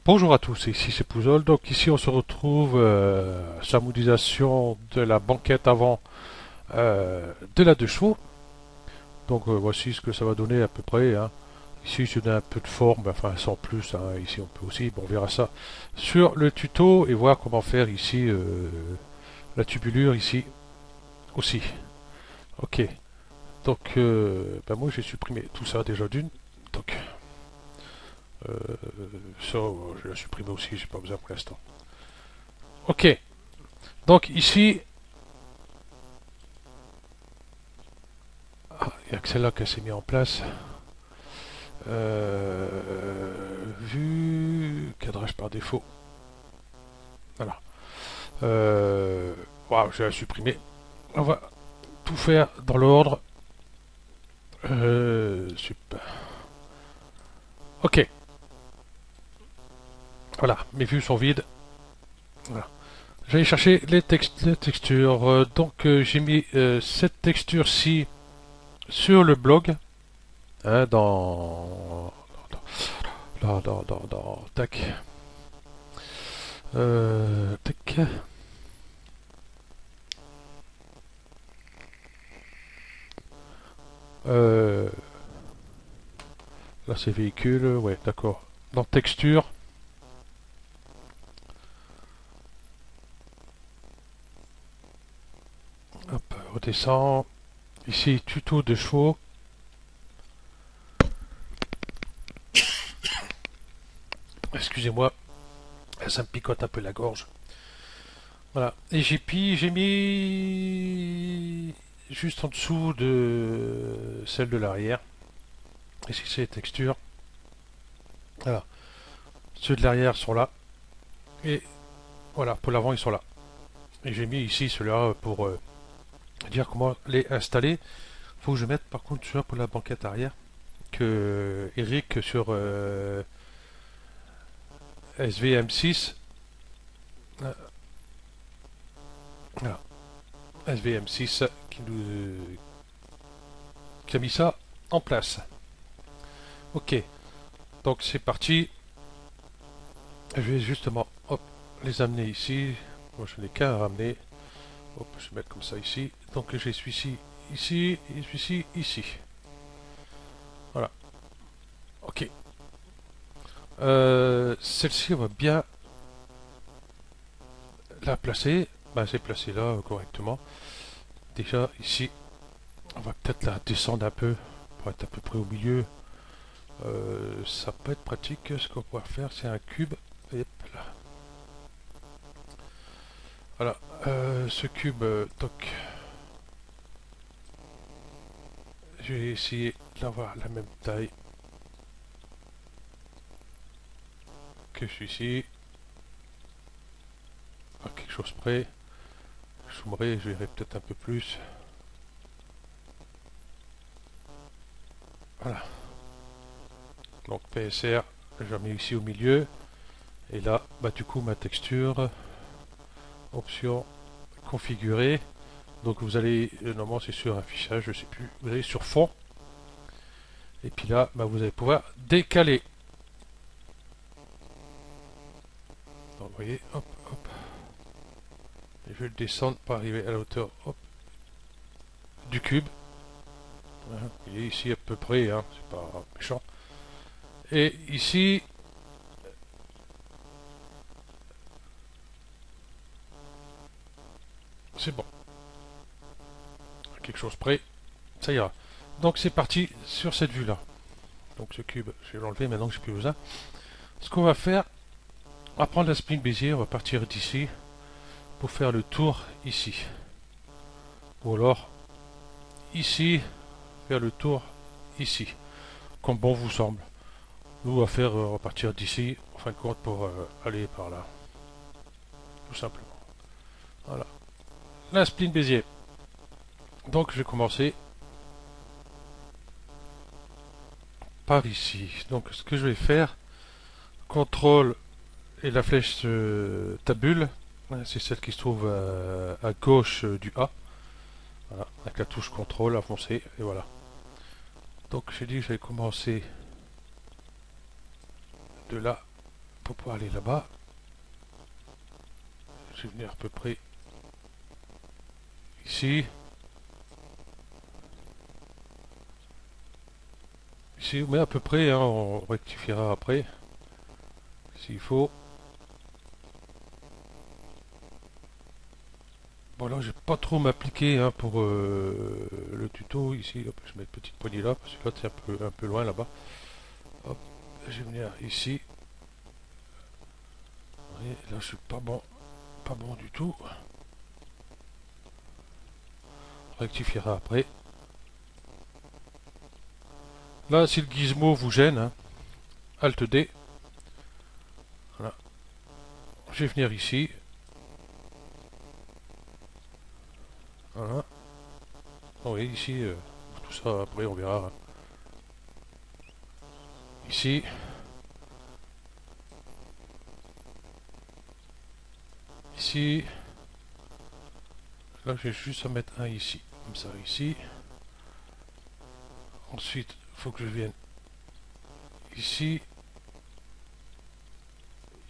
Bonjour à tous, ici c'est Pouzol. Donc ici on se retrouve sur la modélisation de la banquette avant de la 2 chevaux. Donc voici ce que ça va donner à peu près, hein. Ici je donne un peu de forme, enfin sans plus, hein. Ici on peut aussi, bon, on verra ça sur le tuto et voir comment faire ici la tubulure ici aussi. Ok, donc ben moi j'ai supprimé tout ça déjà d'une. Donc euh, ça je l'ai supprimé aussi, j'ai pas besoin pour l'instant. Ok, donc ici il n'y a que celle-là qui s'est mis en place. Vue, cadrage par défaut. Voilà. Wow, je vais la supprimer. On va tout faire dans l'ordre. Super. Ok. Voilà, mes vues sont vides. Voilà. J'allais chercher les textures. Donc j'ai mis cette texture-ci sur le blog. Hein, tac. Tac. Euh, Là c'est véhicule, ouais, d'accord. Dans texture, hop, redescend. Ici, tuto de chevaux. Excusez-moi, ça me picote un peu la gorge. Voilà. Et j'ai mis juste en dessous de celle de l'arrière. Ici, c'est les textures. Voilà. Ceux de l'arrière sont là. Et voilà, pour l'avant, ils sont là. Et j'ai mis ici ceux-là pour dire comment les installer. Faut que je mette par contre celui-là pour la banquette arrière. Que Eric sur SVM6. Voilà. SVM6 qui a mis ça en place. Ok, donc c'est parti. Je vais justement hop, les amener ici. Moi je n'ai qu'à ramener. Hop, je vais mettre comme ça ici. Donc j'ai celui-ci ici et celui-ci ici. Voilà, ok. Celle-ci, on va bien la placer. Ben, c'est placé là correctement. Déjà ici, on va peut-être la descendre un peu pour être à peu près au milieu. Ça peut être pratique. Ce qu'on va faire, c'est un cube. Hop là. Voilà, ce cube, toc. Je vais essayer d'avoir la même taille que celui-ci. À quelque chose près. Je zoomerai, je verrai peut-être un peu plus. Voilà. Donc PSR, je mets ici au milieu. Et là, bah du coup ma texture, option configurer. Donc vous allez, normalement c'est sur affichage, je sais plus. Vous allez sur fond. Et puis là, bah, vous allez pouvoir décaler. Donc vous voyez, hop, hop. Et je vais le descendre pour arriver à la hauteur, hop, du cube. Voilà, vous voyez ici à peu près, hein, c'est pas méchant. Et ici, c'est bon. À quelque chose près, ça ira. Donc c'est parti sur cette vue-là. Donc ce cube, je vais l'enlever maintenant que j'ai plus besoin. Ce qu'on va faire, on va prendre la spline Bézier, on va partir d'ici pour faire le tour ici. Ou alors ici, faire le tour ici. Comme bon vous semble. Nous, on va faire, on va partir d'ici, en fin de compte, pour aller par là. Tout simplement. Voilà. La spline Bézier. Donc je vais commencer par ici. Donc ce que je vais faire, contrôle et la flèche tabule, c'est celle qui se trouve à gauche du A. Voilà, avec la touche contrôle avancée, et voilà. Donc j'ai dit que j'allais commencer de là pour pouvoir aller là-bas. Je vais venir à peu près ici. Ici, mais à peu près, hein, on rectifiera après, s'il faut. Bon là, je vais pas trop m'appliquer hein, pour le tuto ici. Hop, je mets une petite poignée là, parce que là c'est un peu loin là-bas. Hop, je vais venir ici. Et là, je suis pas bon du tout. On rectifiera après. Là, si le gizmo vous gêne, hein, Alt D. Voilà. Je vais venir ici. Voilà. Oui, ici, tout ça après on verra. Hein. Ici. Ici. Là, j'ai juste à mettre un ici. Comme ça, ici. Ensuite, il faut que je vienne ici.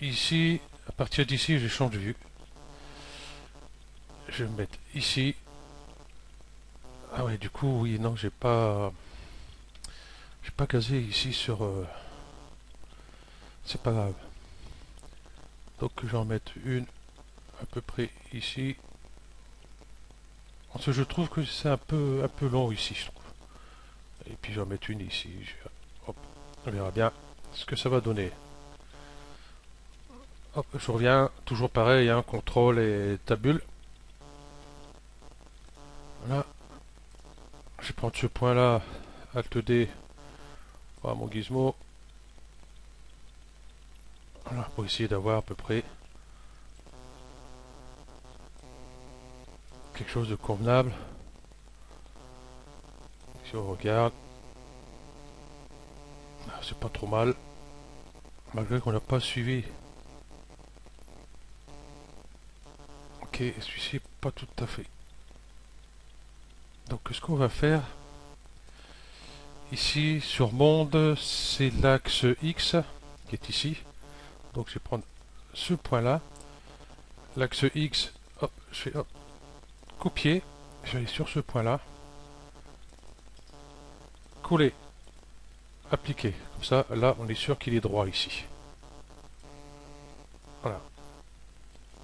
Ici. À partir d'ici, je change de vue. Je vais me mettre ici. Ah ouais, du coup, oui, non, j'ai pas casé ici sur... c'est pas grave. Donc, je vais en mettre une à peu près ici. Parce que je trouve que c'est un peu long ici, je trouve. Et puis, je vais en mettre une ici. Hop, on verra bien ce que ça va donner. Hop, je reviens, toujours pareil, hein, contrôle et tabule. Voilà. Je vais prendre ce point là, Alt D, voilà mon gizmo. Voilà, pour essayer d'avoir à peu près quelque chose de convenable. Si on regarde, c'est pas trop mal, malgré qu'on n'a pas suivi. Ok, celui-ci pas tout à fait. Donc ce qu'on va faire, ici sur monde, c'est l'axe X qui est ici. Donc je vais prendre ce point là, l'axe X, hop, je fais hop, copier, je vais aller sur ce point là, coller, appliquer. Comme ça, là, on est sûr qu'il est droit ici. Voilà.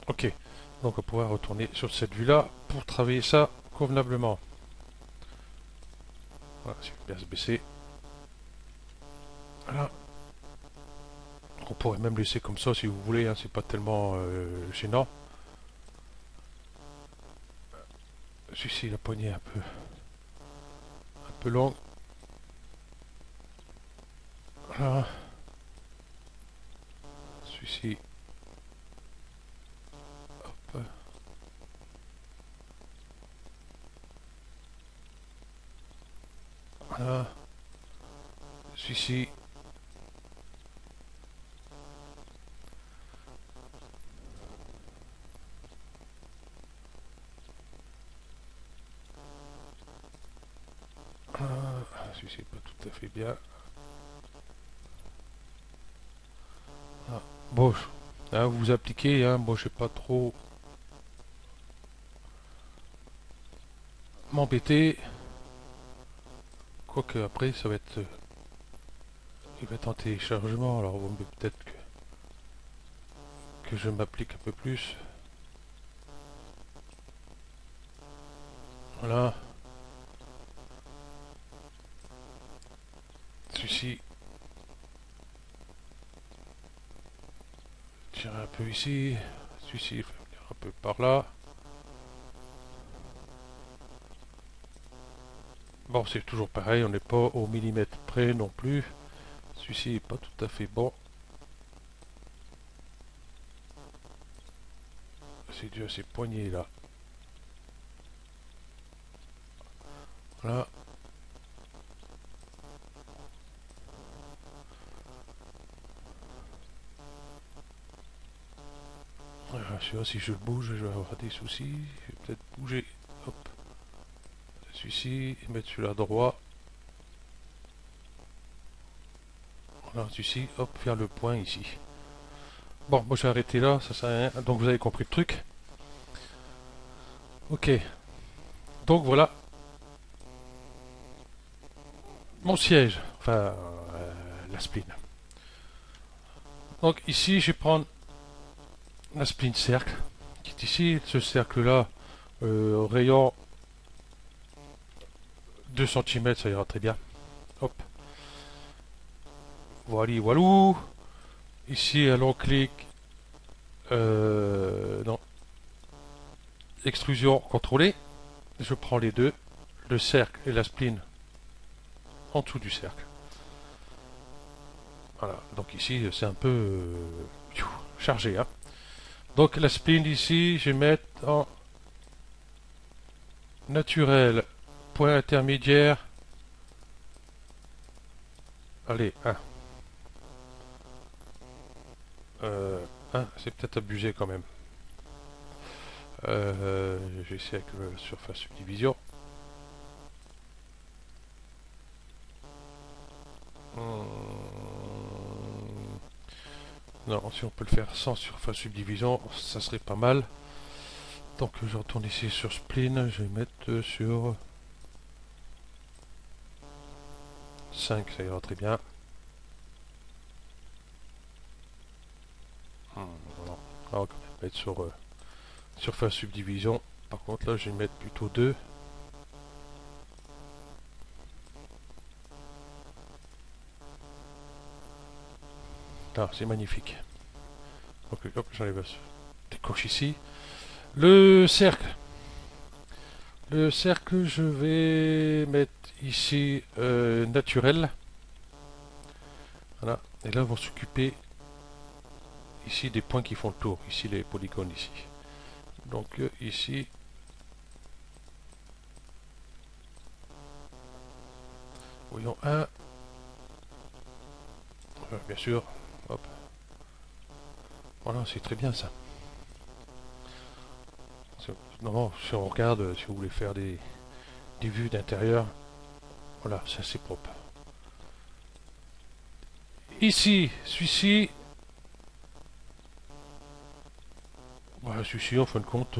Ok. Donc, on va pouvoir retourner sur cette vue-là pour travailler ça convenablement. Voilà, je vais bien se baisser. Voilà. On pourrait même laisser comme ça si vous voulez, hein, c'est pas tellement gênant. Celui-ci, la poignée est un peu longue. Voilà. Celui-ci. Hop. Voilà. Celui-ci. Celui-ci pas tout à fait bien. Ah. Bon, hein, vous appliquez, hein, moi je sais pas trop m'embêter. Quoique après ça va être... il va être en téléchargement, alors peut-être que je m'applique un peu plus. Voilà. Celui-ci. Tirer un peu ici. Celui-ci, il va venir un peu par là. Bon, c'est toujours pareil, on n'est pas au millimètre près non plus. Celui-ci n'est pas tout à fait bon. C'est dû à ces poignées là. Voilà. Voilà, je sais pas si je bouge, je vais avoir des soucis. Je vais peut-être bouger. Hop. Celui-ci, mettre celui-là droit. Voilà, celui-ci, hop, faire le point ici. Bon, moi j'ai arrêté là, ça sert à rien. Donc vous avez compris le truc. Ok. Donc voilà mon siège. Enfin, la spline. Donc ici, je vais prendre la spline cercle qui est ici. Ce cercle-là, au rayon 2 cm, ça ira très bien. Hop. Voilà, voilou. Ici, allons clic. Non. Extrusion contrôlée. Je prends les deux. Le cercle et la spline en dessous du cercle. Voilà. Donc ici, c'est un peu chargé. Hein. Donc la spline ici, je vais mettre en naturel. Point intermédiaire. Allez, 1. 1, c'est peut-être abusé quand même. J'essaie avec la surface subdivision. Non, si on peut le faire sans surface subdivision, ça serait pas mal. Donc je retourne ici sur spline, je vais mettre sur 5, ça ira très bien. Voilà. Alors, on va mettre sur surface subdivision. Par contre là je vais mettre plutôt 2. Ah, c'est magnifique. Donc hop, j'enlève des coches ici. Le cercle. Le cercle, je vais mettre ici naturel. Voilà. Et là, on va s'occuper ici des points qui font le tour. Ici, les polygones ici. Donc ici, voyons un. Bien sûr. Hop. Voilà, c'est très bien ça. Normalement, si on regarde, si vous voulez faire des vues d'intérieur, voilà, c'est assez propre. Ici, celui-ci, voilà, celui-ci, en fin de compte,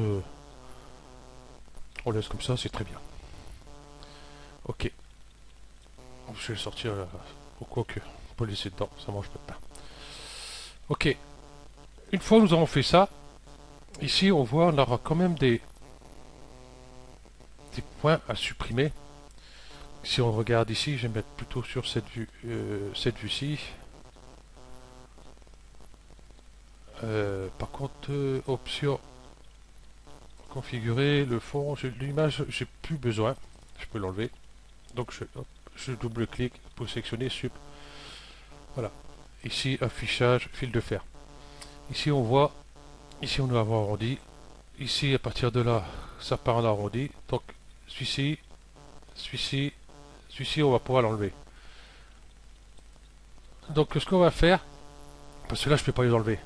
on laisse comme ça, c'est très bien. Ok. Je vais le sortir, au quoi que, on peut le laisser dedans, ça mange pas de pain. Ok. Une fois que nous avons fait ça, ici on voit, on aura quand même des points à supprimer. Si on regarde ici, je vais mettre plutôt sur cette vue-ci. Par contre, option configurer le fond, l'image, j'ai plus besoin. Je peux l'enlever. Donc je double-clique pour sélectionner sup. Voilà. Ici, affichage, fil de fer. Ici, on voit, ici, on doit avoir arrondi. Ici, à partir de là, ça part en arrondi. Donc, celui-ci, celui-ci, celui-ci, on va pouvoir l'enlever. Donc, ce qu'on va faire, parce que là, je ne peux pas les enlever.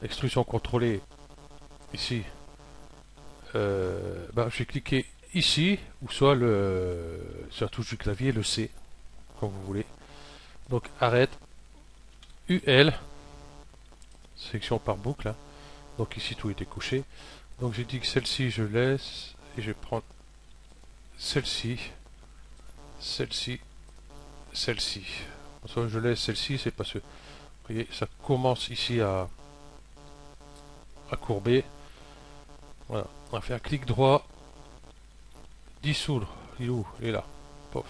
Extrusion contrôlée, ici. Je vais cliquer ici, ou soit sur la touche du clavier, le C, comme vous voulez. Donc, arrête, UL, sélection par boucle. Hein. Donc, ici, tout était couché. Donc, j'ai dit que celle-ci, je laisse, et je vais prendre celle-ci, celle-ci, celle-ci. Soit je laisse celle-ci, c'est parce que, vous voyez, ça commence ici à courber. Voilà. On va faire clic droit, dissoudre. Il est où? Il est là. Pof.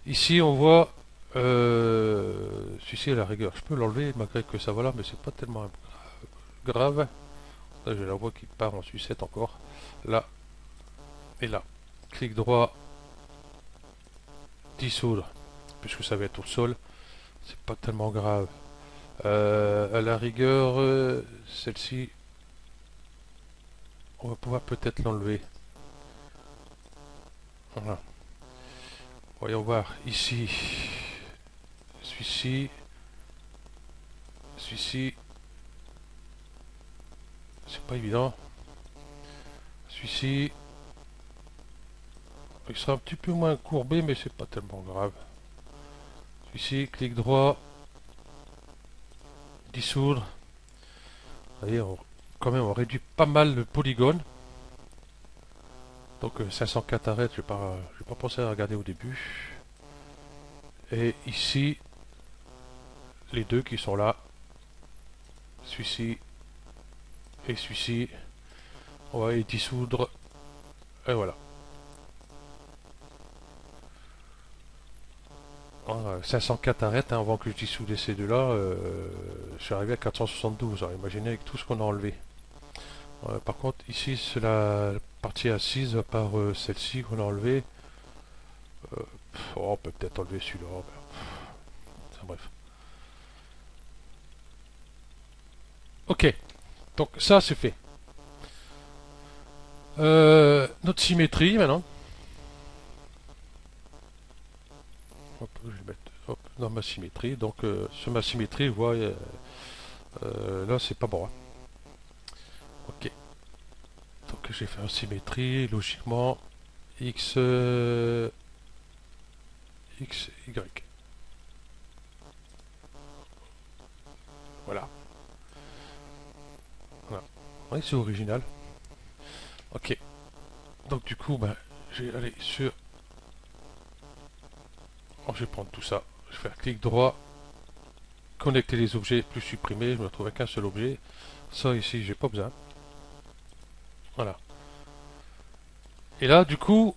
Ici, on voit celui-ci à la rigueur. Je peux l'enlever malgré que ça va là, mais c'est pas tellement grave. Là, j'ai la voix qui part en sucette encore. Là et là. Clic droit, dissoudre, puisque ça va être au sol. C'est pas tellement grave. À la rigueur, celle-ci, on va pouvoir peut-être l'enlever. Voilà. Voyons voir ici. Celui-ci. Celui-ci. C'est pas évident. Celui-ci. Il sera un petit peu moins courbé, mais c'est pas tellement grave. Celui-ci, clic droit. Dissoudre. Vous voyez, quand même, on réduit pas mal le polygone. Donc 504 arêtes, j'ai pas pensé à regarder au début. Et ici, les deux qui sont là, celui-ci et celui-ci, on va les dissoudre. Et voilà. Voilà, 504 arêtes, hein, avant que je dissoudais ces deux-là, je suis arrivé à 472. Alors imaginez avec tout ce qu'on a enlevé. Par contre, ici, c'est la partie assise, à part celle-ci qu'on a enlevée. On peut peut-être enlever celui-là. Enfin, bref. Ok, donc ça c'est fait. Notre symétrie maintenant. Hop, je vais mettre hop, dans ma symétrie. Donc sur ma symétrie, vous voyez, là c'est pas bon, hein. Ok, donc j'ai fait une symétrie, logiquement x, x, y. Voilà. Voilà. Oui, c'est original. Ok, donc du coup, ben, je vais aller sur... Oh, je vais prendre tout ça. Je vais faire clic droit, connecter les objets, plus supprimer. Je me retrouve avec un seul objet. Ça ici, j'ai pas besoin. Voilà. Et là, du coup,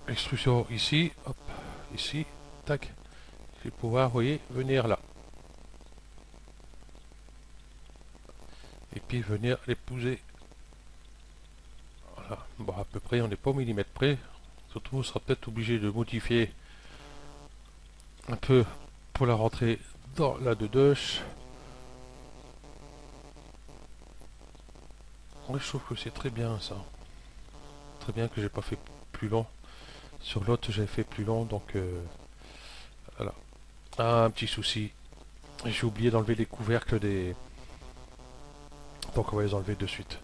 extrusion ici, hop, ici, tac. Je vais pouvoir, vous voyez, venir là. Et puis venir l'épouser. Voilà. Bon, à peu près, on n'est pas au millimètre près. Surtout, on sera peut-être obligé de modifier un peu pour la rentrée dans la dedans. Oui, je trouve que c'est très bien ça. Très bien que j'ai pas fait plus long. Sur l'autre, j'avais fait plus long, donc voilà. Ah, un petit souci. J'ai oublié d'enlever les couvercles des... Donc on va les enlever de suite.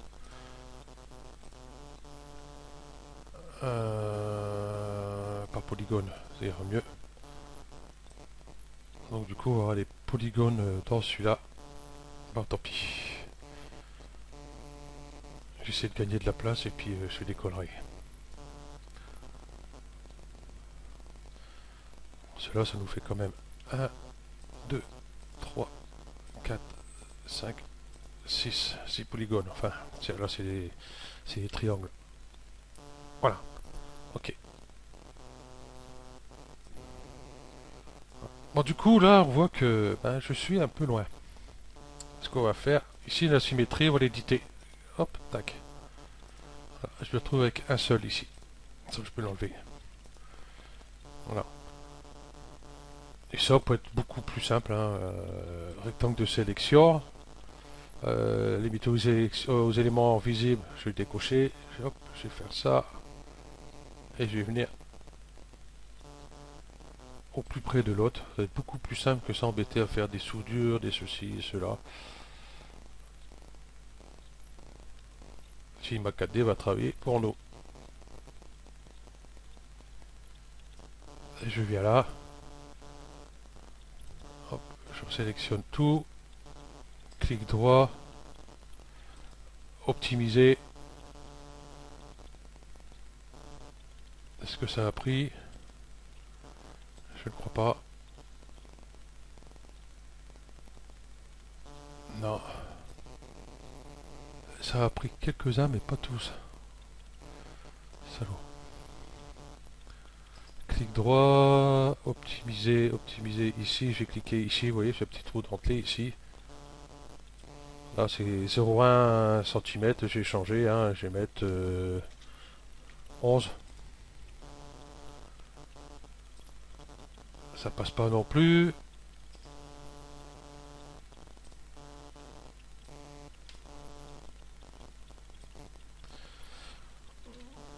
Par polygone, ça ira mieux. Donc du coup, on va avoir les polygones dans celui-là. Bon, tant pis. J'essaie de gagner de la place et puis je décollerai. Cela, ça nous fait quand même 1, 2, 3, 4, 5, 6 polygones. Enfin, là, c'est des triangles. Voilà. Ok. Bon, du coup, là, on voit que ben, je suis un peu loin. Ce qu'on va faire, ici, la symétrie, on va l'éditer. Hop, tac. Voilà, je me retrouve avec un seul ici. Ça, je peux l'enlever. Voilà. Et ça peut être beaucoup plus simple, hein. Rectangle de sélection. Limité aux éléments visibles, je vais décocher. Hop, je vais faire ça. Et je vais venir au plus près de l'autre. Ça va être beaucoup plus simple que s'embêter à faire des soudures, des ceci et cela. Si ma 4D va travailler pour nous. Et je viens là. Hop, je sélectionne tout. Clic droit. Optimiser. Est-ce que ça a pris? Je ne crois pas. Non. Ça a pris quelques-uns, mais pas tous. Salaud. Clic droit, optimiser, optimiser ici. J'ai cliqué ici, vous voyez, ce petit trou d'entrée ici. Là, c'est 0,1 cm. J'ai changé, hein, je vais mettre 11. Ça passe pas non plus.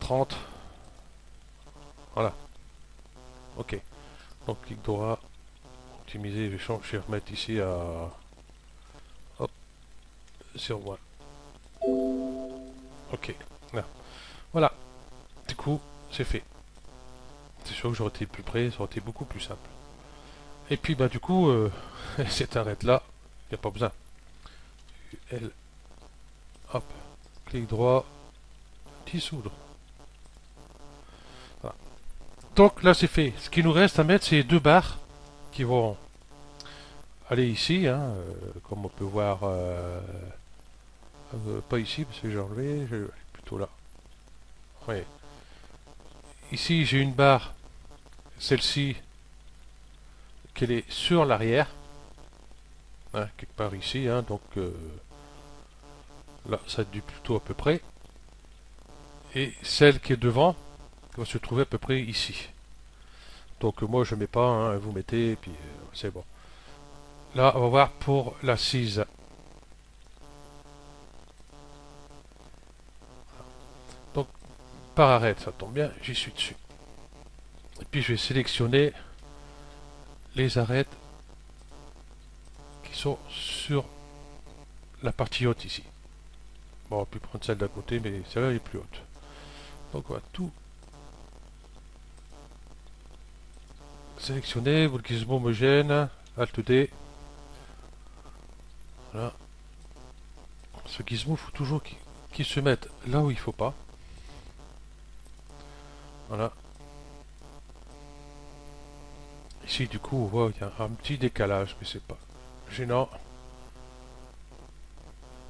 30. Voilà. Ok. Donc clic droit, optimiser, je vais remettre ici à... Hop, 0,1. Ok. Là. Voilà. Du coup, c'est fait. C'est sûr que j'aurais été plus près, ça aurait été beaucoup plus simple. Et puis, bah, du coup, cette arête là, Il n'y a pas besoin. L, hop, clic droit, dissoudre. Voilà. Donc là c'est fait. Ce qui nous reste à mettre, c'est deux barres qui vont aller ici, hein, comme on peut voir. Pas ici parce que j'ai enlevé, plutôt là. Oui. Ici j'ai une barre, celle-ci, qu'elle est sur l'arrière, hein, quelque part ici, hein, donc là ça dit plutôt à peu près. Et celle qui est devant va se trouver à peu près ici. Donc moi je mets pas, hein, vous mettez, et puis c'est bon. Là on va voir pour l'assise. Donc par arrête, ça tombe bien, j'y suis dessus. Et puis je vais sélectionner les arêtes qui sont sur la partie haute ici. Bon, on peut prendre celle d'à côté, mais celle-là est plus haute. Donc on va tout sélectionner, vous le gizmo homogène, Alt D. Voilà. Ce gizmo, il faut toujours qu'il se mette là où il faut pas. Voilà. Ici, du coup, on voit qu'il y a un petit décalage, mais c'est pas gênant.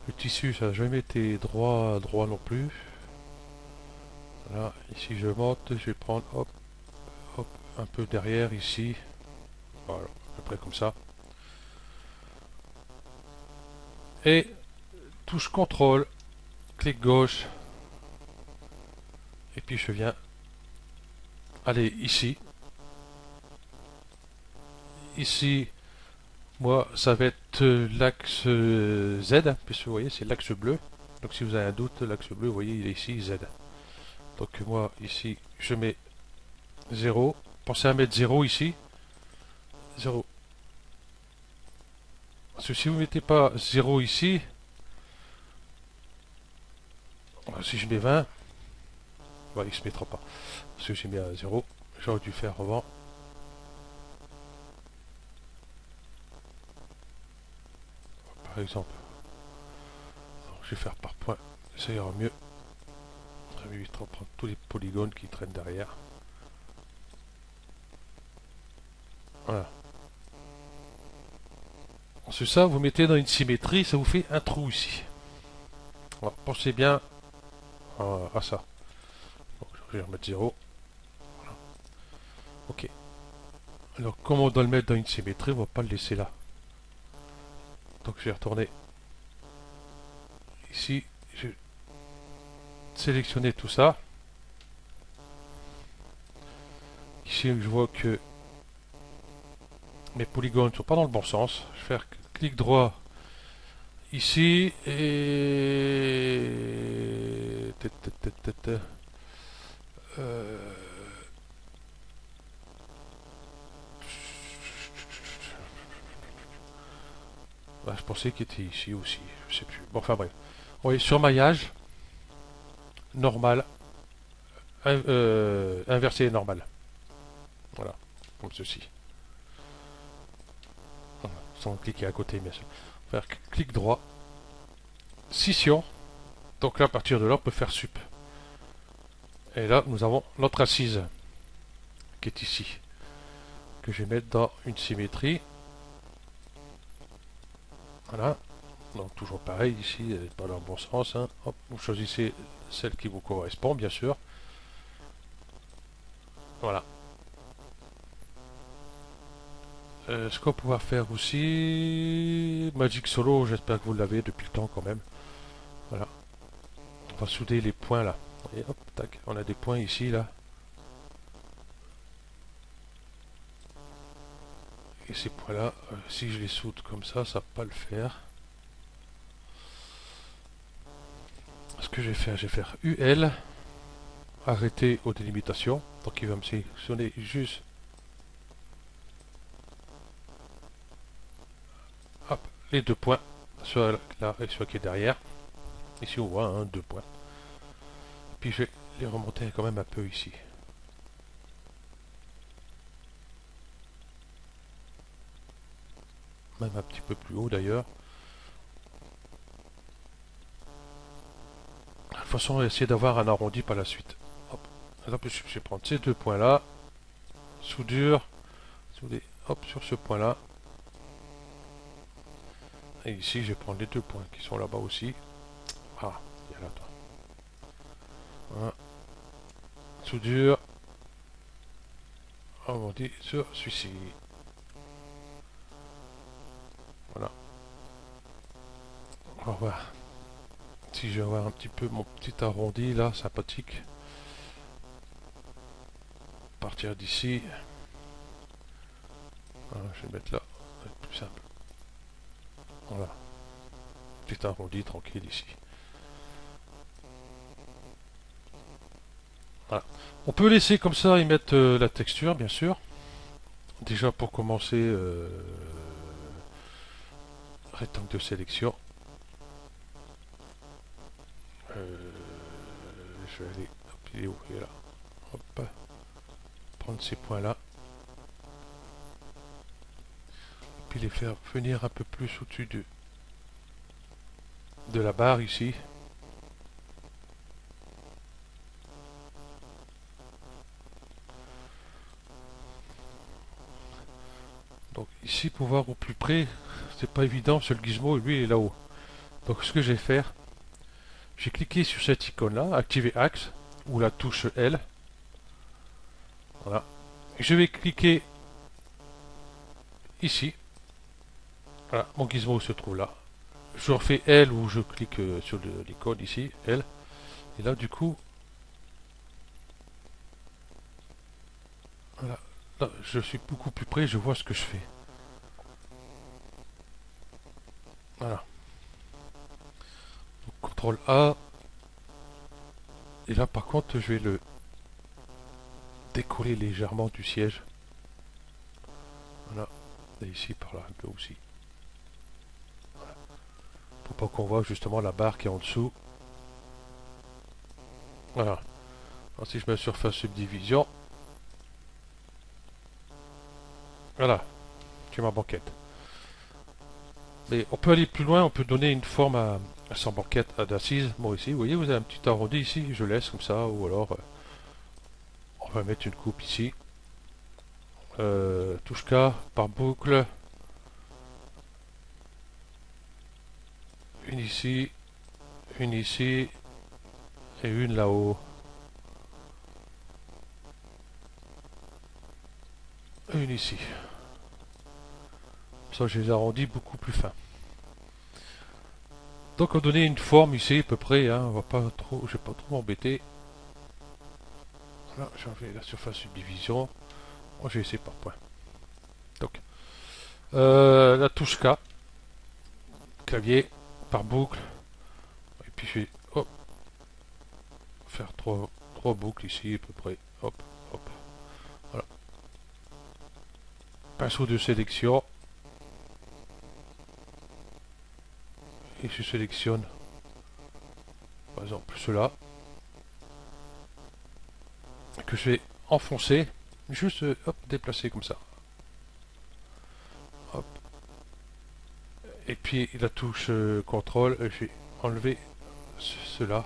Le tissu, ça n'a jamais été droit non plus. Voilà, ici je monte, je vais prendre, hop, hop, un peu derrière ici. Voilà, à peu près comme ça. Et touche CTRL, clic gauche. Et puis je viens aller ici. Ici, moi, ça va être l'axe Z, puisque vous voyez, c'est l'axe bleu. Donc si vous avez un doute, l'axe bleu, vous voyez, il est ici, Z. Donc moi, ici, je mets 0. Pensez à mettre 0 ici. 0. Parce que si vous ne mettez pas 0 ici, si je mets 20, il ne se mettra pas. Parce que j'ai mis à 0. J'aurais dû faire avant. Par exemple. Donc, je vais faire par point. Ça ira mieux. Ça m'évitera de prendre tous les polygones qui traînent derrière. Voilà. Ensuite ça, vous mettez dans une symétrie, ça vous fait un trou ici. Alors, pensez bien à ça. Donc, je vais remettre 0. Voilà. Ok. Alors, comme on doit le mettre dans une symétrie, on ne va pas le laisser là. Donc, je vais retourner ici. Je vais sélectionner tout ça. Ici, je vois que mes polygones ne sont pas dans le bon sens. Je vais faire clic droit ici et je pensais qu'il était ici aussi, je sais plus. Bon, enfin bref. Oui, surmaillage normal, inversé et normal. Voilà, comme ceci. Voilà, sans cliquer à côté, bien sûr. Faire clic droit, scission. Donc là, à partir de là, on peut faire sup. Et là, nous avons notre assise qui est ici, que je vais mettre dans une symétrie. Voilà. Donc toujours pareil ici, elle n'est pas dans le bon sens. Hein. Hop, vous choisissez celle qui vous correspond, bien sûr. Voilà. Ce qu'on va pouvoir faire aussi, Magic Solo, j'espère que vous l'avez depuis le temps quand même. Voilà. On va souder les points là. Et hop, tac, on a des points ici là. Et ces points là, si je les soude comme ça va pas le faire. Ce que je vais faire UL, arrêter aux délimitations. Donc il va me sélectionner juste, hop, les deux points, soit là et soit qui est derrière. Ici on voit, hein, deux points. Puis je vais les remonter quand même un peu ici. même un petit peu plus haut d'ailleurs. De toute façon, on va essayer d'avoir un arrondi par la suite. Hop. Alors, je vais prendre ces deux points là, soudure, souder, hop, sur ce point là. Et ici, je vais prendre les deux points qui sont là-bas aussi. Ah, il y a là, toi. Voilà. Soudure, arrondi sur celui-ci. Voilà. On va voir si je vais avoir un petit peu mon petit arrondi là, sympathique. Partir d'ici. Voilà, je vais mettre là, ça va être plus simple. Voilà. Petit arrondi tranquille ici. Voilà. On peut laisser comme ça et mettre la texture, bien sûr. Déjà pour commencer, rectangle de sélection. Euh, je vais aller, hop, il est où? Il est là. Hop, prendre ces points-là. Puis les faire venir un peu plus au-dessus de la barre ici. Donc ici pour voir au plus près, c'est pas évident parce que le gizmo lui il est là-haut. Donc ce que je vais faire, j'ai cliqué sur cette icône là, activer axe ou la touche L. Voilà. Je vais cliquer ici. Voilà, mon gizmo se trouve là. Je refais L ou je clique sur l'icône ici, L. Et là du coup, voilà, là je suis beaucoup plus près, je vois ce que je fais. Voilà. Donc, CTRL A. Et là par contre je vais le décoller légèrement du siège. Voilà. Et ici par là un peu aussi. Voilà. Pour pas qu'on voit justement la barre qui est en dessous. Voilà. Alors, si je mets surface subdivision. Voilà. J'ai ma banquette. Mais on peut aller plus loin, on peut donner une forme à sa banquette d'assise. Bon ici, vous voyez, vous avez un petit arrondi ici, je laisse comme ça, ou alors on va mettre une coupe ici. Touche K par boucle. Une ici et une là-haut. Une ici. Ça, je les arrondis beaucoup plus fins. Donc, on va donner une forme ici à peu près. Hein, on va pas trop, je vais pas trop m'embêter. Voilà, j'ai la surface subdivision. Moi, j'ai essayé par point. Donc, la touche K, clavier par boucle. Et puis, je vais hop, faire trois boucles ici à peu près. Hop, hop. Voilà. Pinceau de sélection. Et je sélectionne par exemple cela que je vais enfoncer, juste hop, déplacer comme ça. Hop. Et puis la touche CTRL, je vais enlever cela.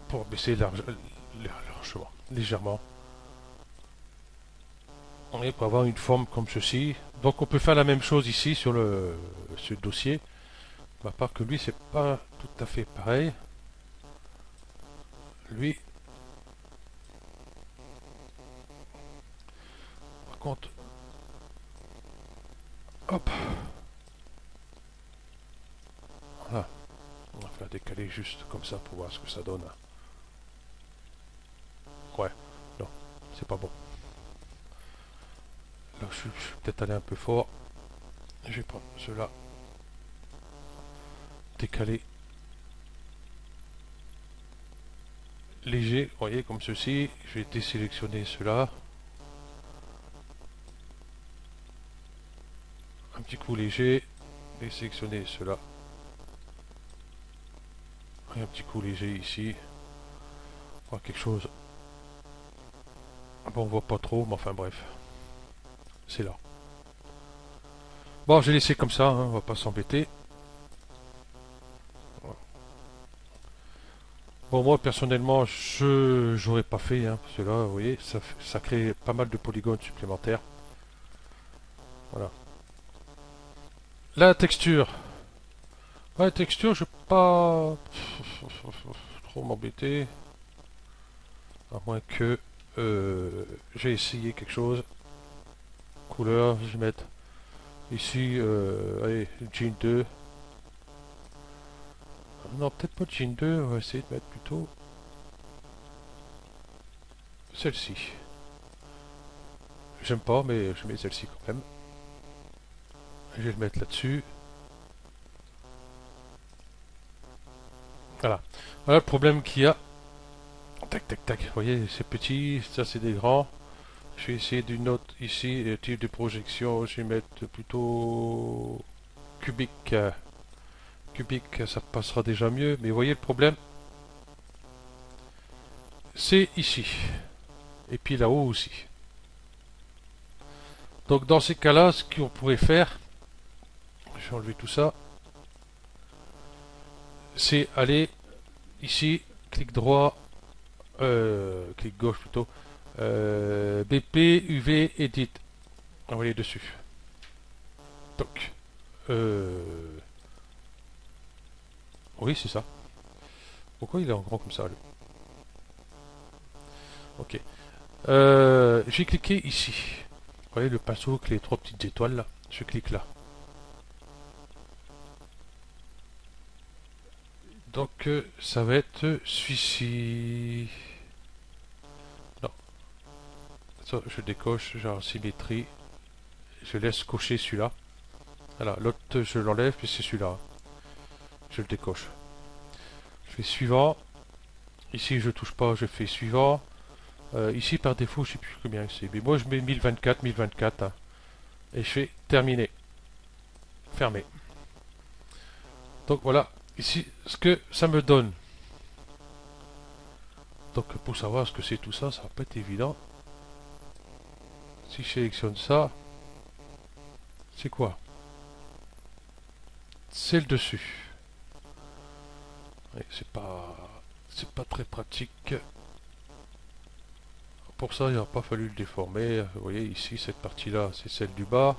Pour baisser largement, légèrement. Et pour avoir une forme comme ceci. Donc on peut faire la même chose ici sur ce dossier. À part que lui c'est pas tout à fait pareil. Lui, par contre, hop, voilà, on va faire décaler juste comme ça pour voir ce que ça donne. Ouais, non, c'est pas bon. Là, je suis peut-être allé un peu fort. Je vais prendre cela, décaler léger, vous voyez, comme ceci. Je vais désélectionner cela. Un petit coup léger, désélectionner cela. Et un petit coup léger ici. Voir quelque chose Bon, on voit pas trop, mais enfin bref, c'est là. Bon, j'ai laissé comme ça, hein, on va pas s'embêter. Bon, moi personnellement, je j'aurais pas fait, hein, parce que là, vous voyez, ça crée pas mal de polygones supplémentaires. Voilà. La texture. Ouais, la texture, je vais pas trop m'embêter, à moins que j'ai essayé quelque chose. Couleur, je vais mettre ici, allez, Jean 2. Non, peut-être pas Jean 2, on va essayer de mettre plutôt celle-ci. J'aime pas, mais je mets celle-ci quand même. Je vais le mettre là-dessus. Voilà. Voilà le problème qu'il y a. Tac, tac, tac. Vous voyez, c'est petit, ça c'est des grands. Je vais essayer d'une autre ici, type de projection. Je vais mettre plutôt cubique. Cubique, ça passera déjà mieux. Mais vous voyez le problème, c'est ici. Et puis là-haut aussi. Donc dans ces cas-là, ce qu'on pourrait faire, je vais enlever tout ça, c'est aller ici, clic droit, clic gauche plutôt, BP, UV, Edit. Envoyer dessus. Donc, oui, c'est ça. Pourquoi il est en grand comme ça, lui? Ok. J'ai cliqué ici. Vous voyez le pinceau avec les trois petites étoiles là. Je clique là. Donc, ça va être celui-ci. Non. Ça, je décoche, genre symétrie. Je laisse cocher celui-là. Voilà, l'autre je l'enlève, puis c'est celui-là. Je le décoche. Je fais suivant. Ici je touche pas, je fais suivant. Ici par défaut, je sais plus combien c'est. Mais moi je mets 1024, 1024. Hein. Et je fais terminer. Fermer. Donc voilà, ici ce que ça me donne. Donc pour savoir ce que c'est tout ça, ça va pas être évident. Si je sélectionne ça, c'est quoi? C'est le dessus. C'est pas très pratique. Pour ça, il n'a pas fallu le déformer. Vous voyez ici, cette partie-là, c'est celle du bas.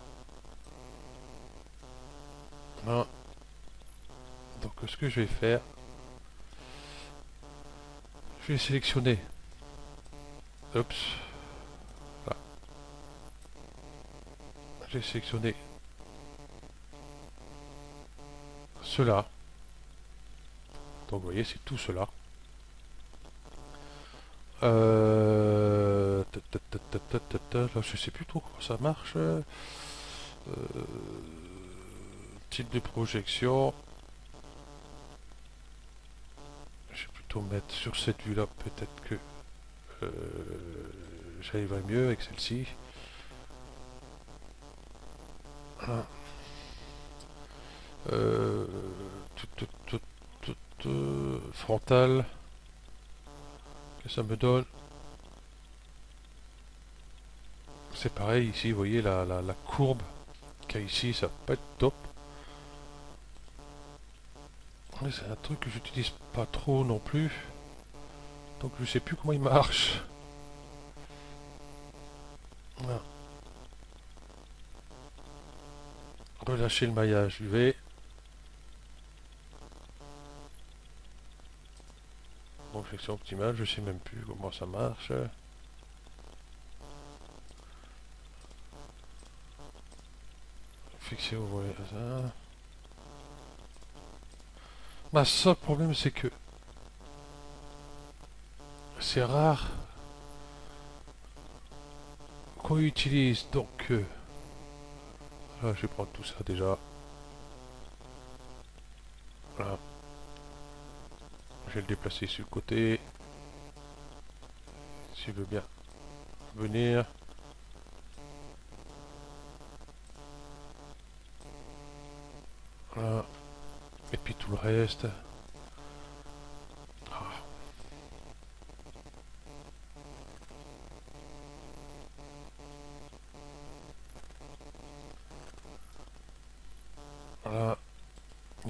Hein. Donc ce que je vais faire, je vais sélectionner. Oups. Là. J'ai sélectionné cela. Donc vous voyez, c'est tout cela. Là, je sais plus trop comment ça marche. Type de projection. Je vais plutôt mettre sur cette vue-là. Peut-être que j'arriverai mieux avec celle-ci. Voilà. Frontal. Que ça me donne. C'est pareil ici, vous voyez la courbe qu'il y a ici, ça va pas être top. C'est un truc que j'utilise pas trop non plus. Donc je sais plus comment il marche. Voilà. Relâcher le maillage UV. Projection optimale, je sais même plus comment ça marche. Fixer au volet ça. Ma seul problème c'est que c'est rare qu'on utilise donc là, je vais prendre tout ça déjà. Voilà. Je vais le déplacer sur le côté. S'il veut bien venir. Voilà. Et puis tout le reste. Ah.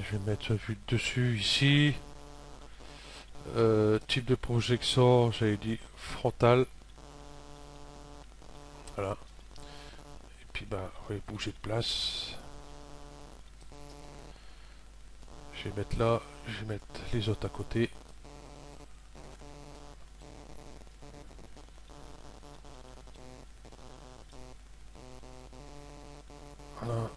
Je vais mettre vue dessus ici. Type de projection, j'avais dit frontal. Voilà. Et puis bah, on va bouger de place. Je vais mettre là, je vais mettre les autres à côté. Voilà.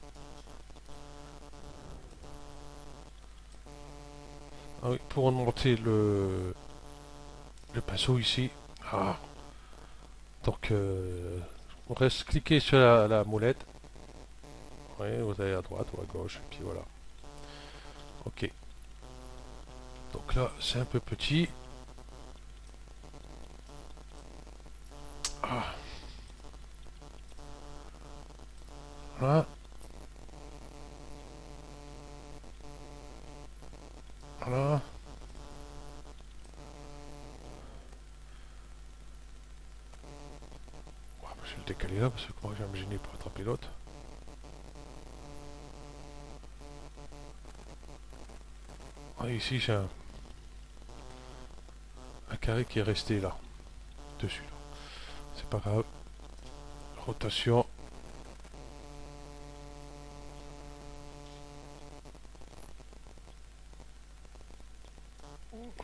Ah oui, pour remonter le pinceau ici. Ah. Donc on reste cliquer sur la molette. Oui, vous allez à droite ou à gauche, et puis voilà. Ok. Donc là, c'est un peu petit. Ah. Voilà. Voilà. Je vais le décaler là parce que moi je vais me gêner pour attraper l'autre. Ah, ici j'ai un carré qui est resté là, dessus. C'est pas grave. Rotation.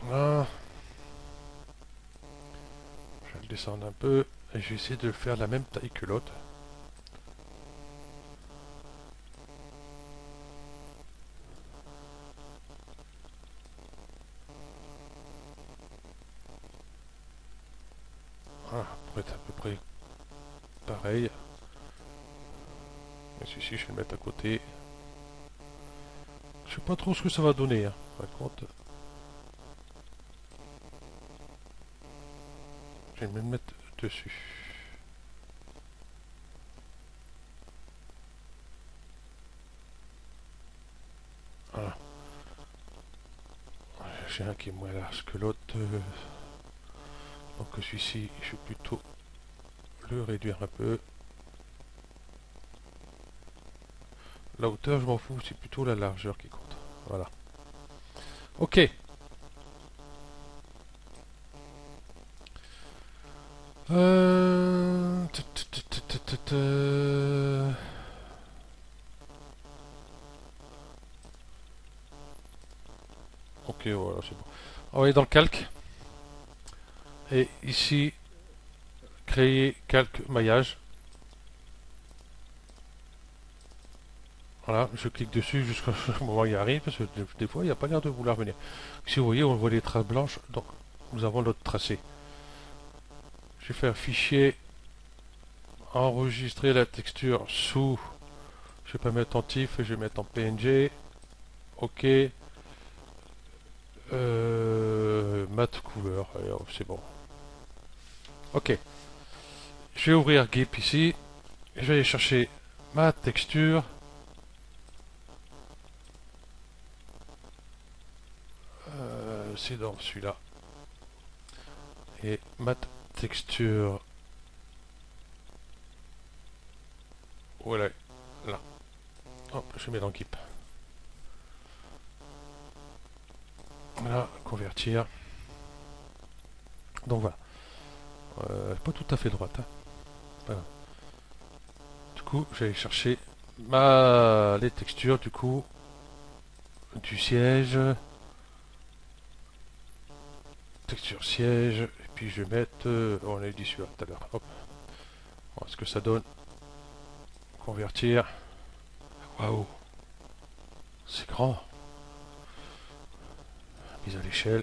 Voilà. Je vais le descendre un peu et je vais essayer de le faire la même taille que l'autre. Voilà, pour être à peu près pareil. Mais celui-ci, je vais le mettre à côté. Je sais pas trop ce que ça va donner, hein. Par contre, je vais me le mettre dessus. Voilà. J'ai un qui est moins large que l'autre. Donc celui-ci, je vais plutôt le réduire un peu. La hauteur, je m'en fous, c'est plutôt la largeur qui compte. Voilà. Ok. Euh... Ok, voilà, c'est bon. On va aller dans le calque. Et ici, créer calque maillage. Voilà, je clique dessus jusqu'au moment où il arrive, parce que des fois, il n'y a pas l'air de vouloir venir. Si vous voyez, on voit les traces blanches, donc nous avons notre tracé. Je vais faire fichier, enregistrer la texture sous, je vais pas mettre en TIFF, je vais mettre en PNG. Ok. Mat couleur, allez, c'est bon. Ok. Je vais ouvrir GIMP ici. Je vais aller chercher ma texture. C'est dans celui-là. Et mat texture. Voilà. Là. Hop, je mets dans GIMP. Voilà, convertir. Donc voilà. Pas tout à fait droite, hein. Voilà. Du coup, j'allais chercher les textures du coup du siège. Texture siège. Et puis je vais mettre. On a dit celui-là tout à l'heure. Hop. Voilà ce que ça donne. Convertir. Waouh. C'est grand. Mise à l'échelle.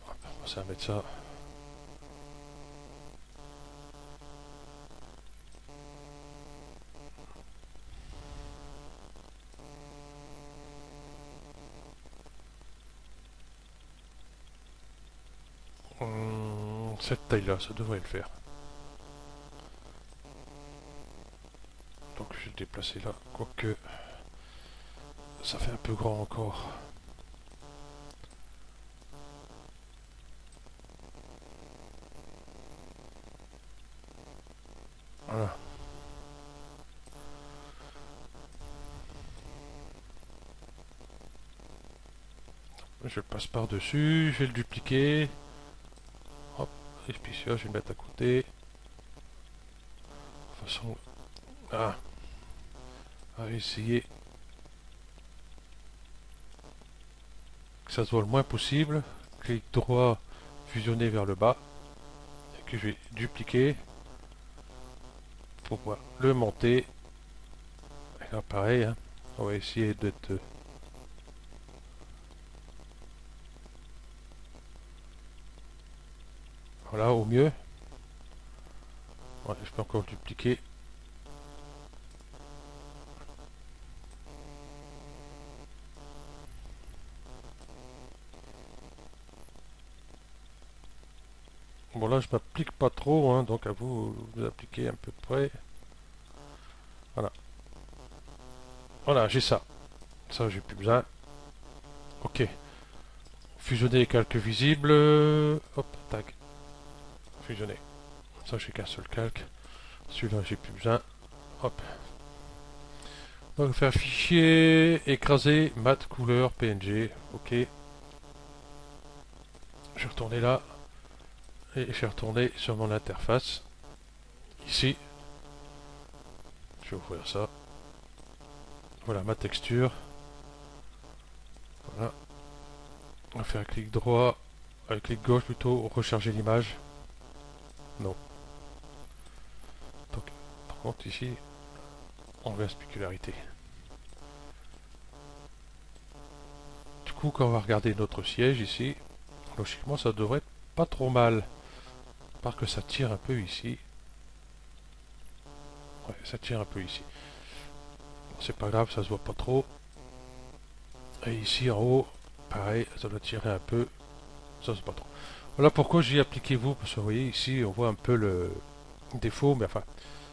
On va commencer à mettre ça. Cette taille-là, ça devrait le faire. Donc je vais le déplacer là, quoique ça fait un peu grand encore. Voilà. Je passe par dessus, je vais le dupliquer. Hop, et puis celui-là, je vais le mettre à côté. De toute façon, ah, on va essayer que ça se voit le moins possible. Clic droit, fusionner vers le bas. Et que je vais dupliquer pour pouvoir le monter. Et là, pareil, hein, on va essayer d'être voilà, au mieux. Ouais, je peux encore le dupliquer. Bon là je m'applique pas trop, hein, donc à vous vous appliquer à peu près. Voilà. Voilà, j'ai ça. Ça j'ai plus besoin. Ok. Fusionner les calques visibles. Hop, tac. Fusionner. Ça j'ai qu'un seul calque. Celui-là j'ai plus besoin. Hop. Donc faire fichier, écraser, mat, couleur, PNG. Ok. Je vais retourner là. Et je vais retourner sur mon interface. Ici. Je vais ouvrir ça. Voilà ma texture. Voilà. On va faire un clic droit, clic gauche plutôt, recharger l'image. Non. Donc, par contre ici, on veut la spécularité. Du coup, quand on va regarder notre siège ici, logiquement ça devrait être pas trop mal. À part que ça tire un peu ici. Ouais, ça tire un peu ici. C'est pas grave, ça se voit pas trop. Et ici en haut, pareil, ça doit tirer un peu. Ça c'est pas trop. Voilà pourquoi j'y appliquez-vous, parce que vous voyez ici, on voit un peu le défaut, mais enfin,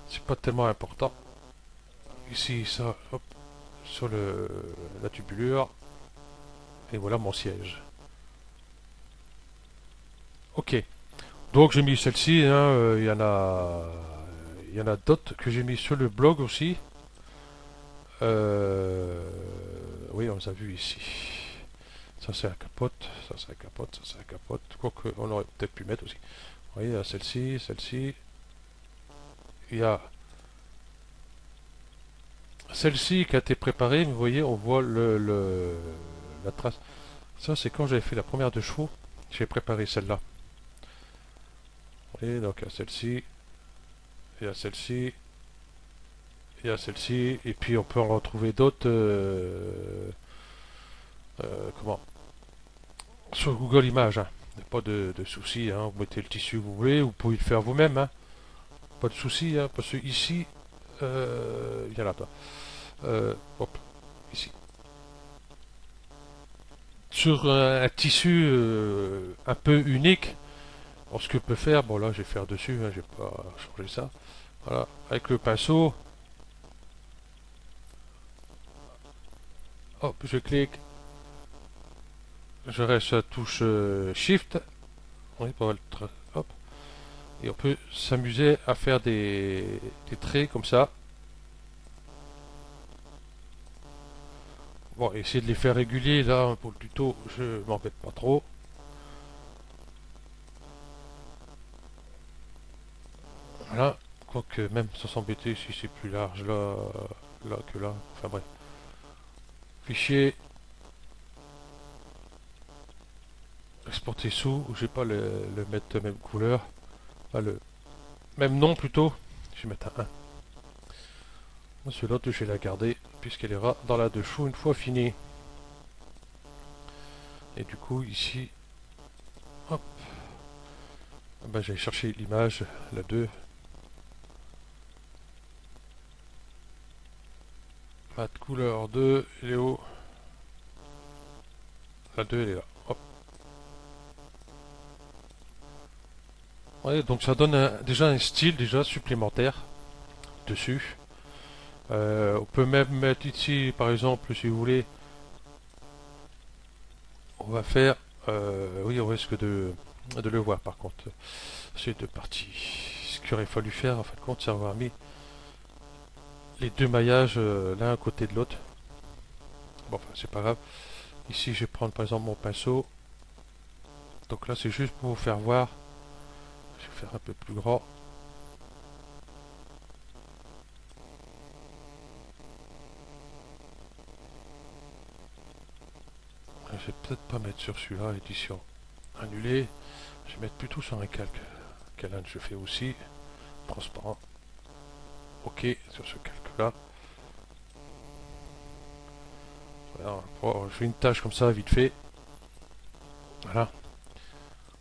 c'est pas tellement important. Ici, ça, hop, sur la tubulure. Et voilà mon siège. Ok. Donc j'ai mis celle-ci, hein, il y en a d'autres que j'ai mis sur le blog aussi. Oui, on les a vu ici. Ça c'est un capote, ça c'est un capote, ça c'est un capote. Quoique on aurait peut-être pu mettre aussi. Vous voyez, il y a celle-ci, celle-ci. Il y a celle-ci qui a été préparée, vous voyez, on voit la trace. Ça c'est quand j'avais fait la première de chevaux, j'ai préparé celle-là. Vous voyez, donc il y a celle-ci, il y a celle-ci, il y a celle-ci, et puis on peut en retrouver d'autres. Comment sur Google Images, hein. Il n'y a pas de souci, hein. Vous mettez le tissu que vous voulez, vous pouvez le faire vous-même, hein. Pas de souci, hein, parce que ici, viens là, toi. Hop, ici. Sur un tissu un peu unique, alors, ce que je peux faire, bon là je vais faire dessus, hein, je vais pas changer ça. Voilà, avec le pinceau, hop, je clique, je reste à la touche Shift, oui, pour hop, et on peut s'amuser à faire des traits comme ça. Bon, essayer de les faire réguliers, là, pour le tuto, je m'embête pas trop. Voilà, quoique même sans s'embêter, si c'est plus large là que là, enfin bref. Fichier, exporter sous, je vais pas le mettre de même couleur, enfin, le même nom plutôt, je vais mettre un 1. Celui-là, je vais la garder, puisqu'elle ira dans la de chou une fois finie. Et du coup, ici, hop, ben, j'allais chercher l'image, la 2. Mat couleur 2, elle est où? La 2, elle est là. Hop. Ouais, donc ça donne déjà un style déjà supplémentaire dessus. On peut même mettre ici, par exemple, si vous voulez, on va faire, oui, on risque de le voir par contre, ces deux parties. Ce qu'il aurait fallu faire, en fin de compte, c'est avoir mis les deux maillages l'un à côté de l'autre. Bon, enfin, c'est pas grave. Ici, je vais prendre par exemple mon pinceau. Donc là, c'est juste pour vous faire voir. Je vais faire un peu plus grand. Je vais peut-être pas mettre sur celui-là, édition annulée. Je vais mettre plutôt sur un calque. Canon, je fais aussi. Transparent. OK, sur ce calque-là. Voilà, je fais une tâche comme ça, vite fait. Voilà.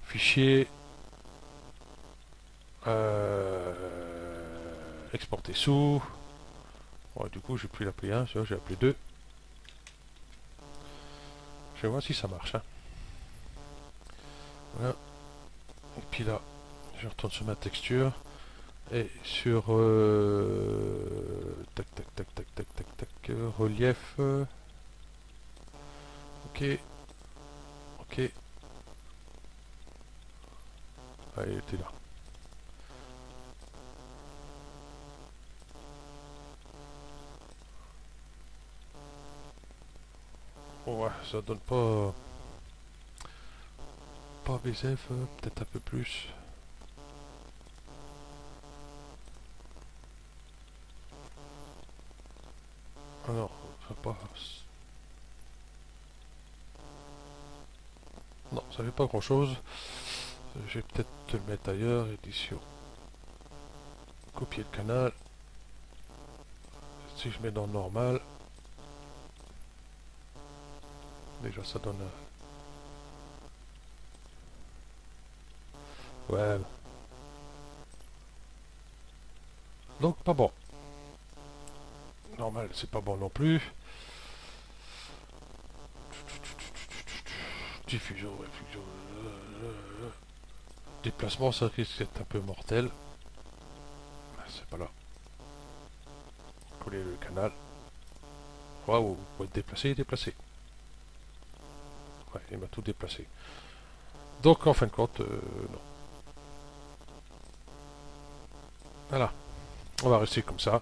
Fichier. Exporter sous. Bon, du coup, j'ai plus l'appelé 1, j'ai appelé 2. Je vais voir si ça marche. Hein. Voilà. Et puis là, je retourne sur ma texture. Et sur tac tac tac tac tac tac tac relief. Ok. Ok. Ah, il était là. Ouais, ça donne pas BZF, peut-être un peu plus. Alors, ça passe. Non, ça fait pas grand chose. Je vais peut-être te le mettre ailleurs, édition. Copier le canal. Si je mets dans normal, déjà ça donne. Ouais. Donc pas bon. Normal, c'est pas bon non plus. Diffusion, ouais, diffusion. Déplacement, ça risque d'être un peu mortel. C'est pas là. Coller le canal. Waouh, faut être déplacé, déplacé. Ouais, il m'a tout déplacé. Donc en fin de compte, non. Voilà, on va rester comme ça.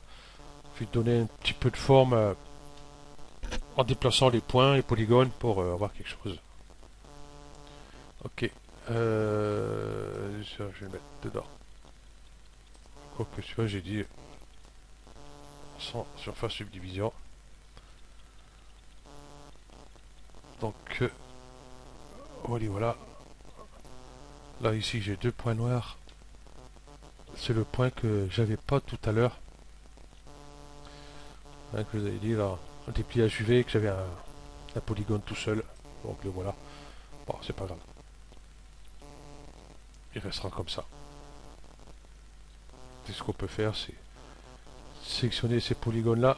Je vais donner un petit peu de forme en déplaçant les points et polygones pour avoir quelque chose. Ok, je vais le mettre dedans. Quoique tu vois, j'ai dit sans surface subdivision. Donc, voilà. Là, ici, j'ai deux points noirs. C'est le point que j'avais pas tout à l'heure. Hein, que je vous avais dit, là, un dépliage UV, que j'avais un polygone tout seul. Donc, le voilà. Bon, c'est pas grave. Il restera comme ça. Et ce qu'on peut faire, c'est sélectionner ces polygones-là.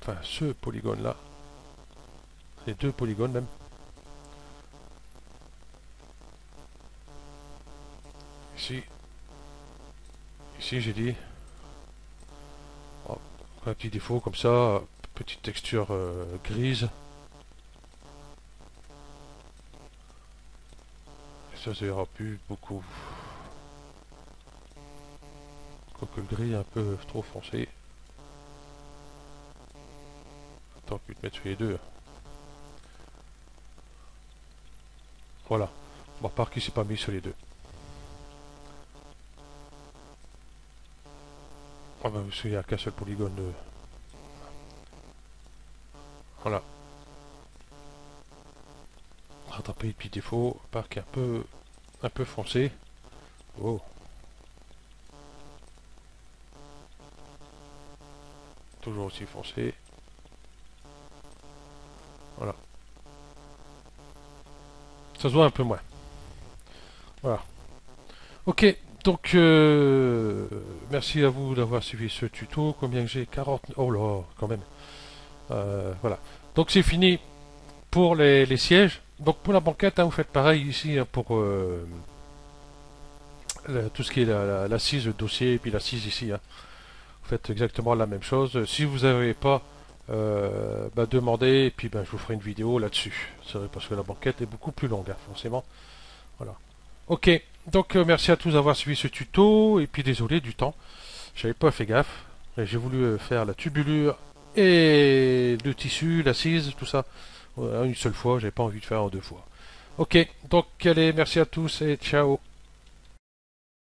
Enfin, ce polygone-là. Les deux polygones, même. Ici. Ici, j'ai dit. Oh, un petit défaut comme ça. Petite texture grise. Et ça ira plus beaucoup. Quoique le gris est un peu trop foncé. Tant que te mettre sur les deux. Voilà. Bon, à part qu'il s'est pas mis sur les deux. Ah ben, il n'y a qu'un seul polygone. Voilà. Rattraper les petits défauts. À part qu'il est un peu foncé. Oh. Toujours aussi foncé. Voilà. Ça se voit un peu moins. Voilà. Ok, donc merci à vous d'avoir suivi ce tuto. Combien j'ai 40. Oh là, quand même. Voilà. Donc c'est fini pour les sièges. Donc pour la banquette, hein, vous faites pareil ici hein, pour tout ce qui est l'assise, le dossier, et puis l'assise ici. Hein. Vous faites exactement la même chose. Si vous n'avez pas, demandez, et puis je vous ferai une vidéo là-dessus. C'est vrai parce que la banquette est beaucoup plus longue, hein, forcément. Voilà. Ok, donc merci à tous d'avoir suivi ce tuto, et puis désolé du temps, j'avais pas fait gaffe, j'ai voulu faire la tubulure et le tissu, l'assise, tout ça, une seule fois, j'ai pas envie de faire en deux fois. Ok, donc allez, merci à tous et ciao.